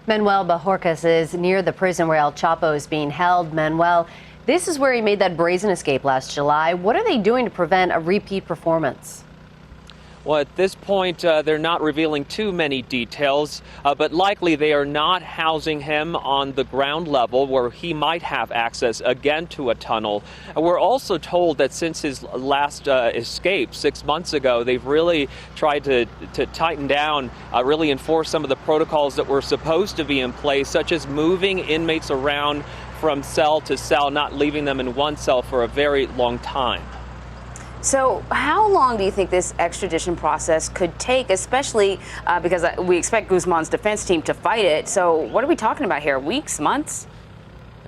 Manuel Bojorquez is near the prison where El Chapo is being held. Manuel, this is where he made that brazen escape last July. What are they doing to prevent a repeat performance? Well, at this point, they're not revealing too many details, but likely they are not housing him on the ground level where he might have access again to a tunnel. We're also told that since his last escape 6 months ago, they've really tried to tighten down, really enforce some of the protocols that were supposed to be in place, such as moving inmates around from cell to cell, not leaving them in one cell for a very long time. So how long do you think this extradition process could take, especially because we expect Guzman's defense team to fight it? So what are we talking about here? Weeks, months?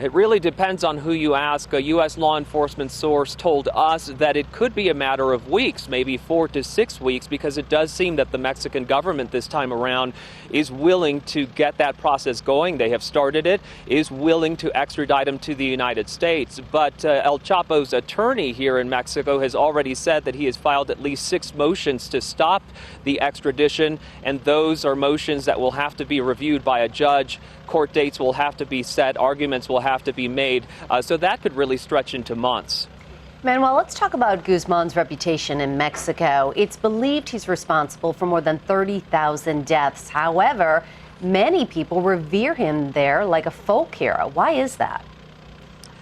It really depends on who you ask. A U.S. law enforcement source told us that it could be a matter of weeks, maybe 4 to 6 weeks, because it does seem that the Mexican government this time around is willing to get that process going. They have started it, is willing to extradite him to the United States. But El Chapo's attorney here in Mexico has already said that he has filed at least 6 motions to stop the extradition, and those are motions that will have to be reviewed by a judge. Court dates will have to be set, arguments will have to be made, so that could really stretch into months. Manuel, let's talk about Guzman's reputation in Mexico. It's believed he's responsible for more than 30,000 deaths. However, many people revere him there like a folk hero. Why is that?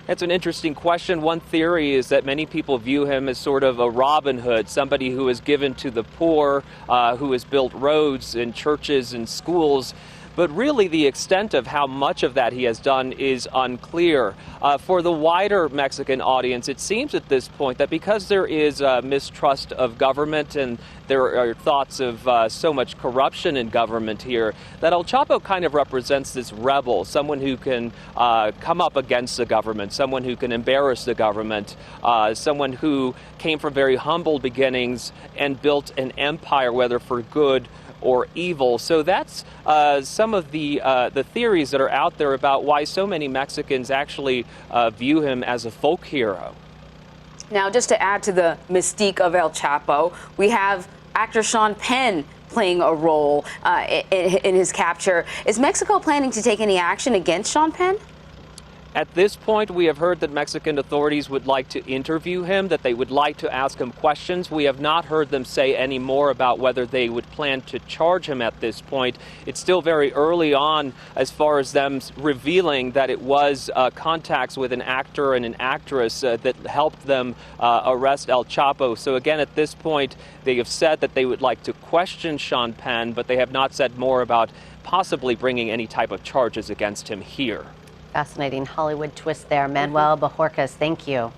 That's an interesting question. One theory is that many people view him as sort of a Robin Hood, somebody who has given to the poor, who has built roads and churches and schools. But really, the extent of how much of that he has done is unclear. For the wider Mexican audience, it seems at this point that because there is mistrust of government and there are thoughts of so much corruption in government here, that El Chapo kind of represents this rebel, someone who can come up against the government, someone who can embarrass the government, someone who came from very humble beginnings and built an empire, whether for good or evil. So that's some of the theories that are out there about why so many Mexicans actually view him as a folk hero. Now, just to add to the mystique of El Chapo, we have actor Sean Penn playing a role in his capture. Is Mexico planning to take any action against Sean Penn? At this point, we have heard that Mexican authorities would like to interview him, that they would like to ask him questions. We have not heard them say any more about whether they would plan to charge him at this point. It's still very early on as far as them revealing that it was contacts with an actor and an actress that helped them arrest El Chapo. So again, at this point, they have said that they would like to question Sean Penn, but they have not said more about possibly bringing any type of charges against him here. Fascinating Hollywood twist there. Manuel Bojorquez, thank you.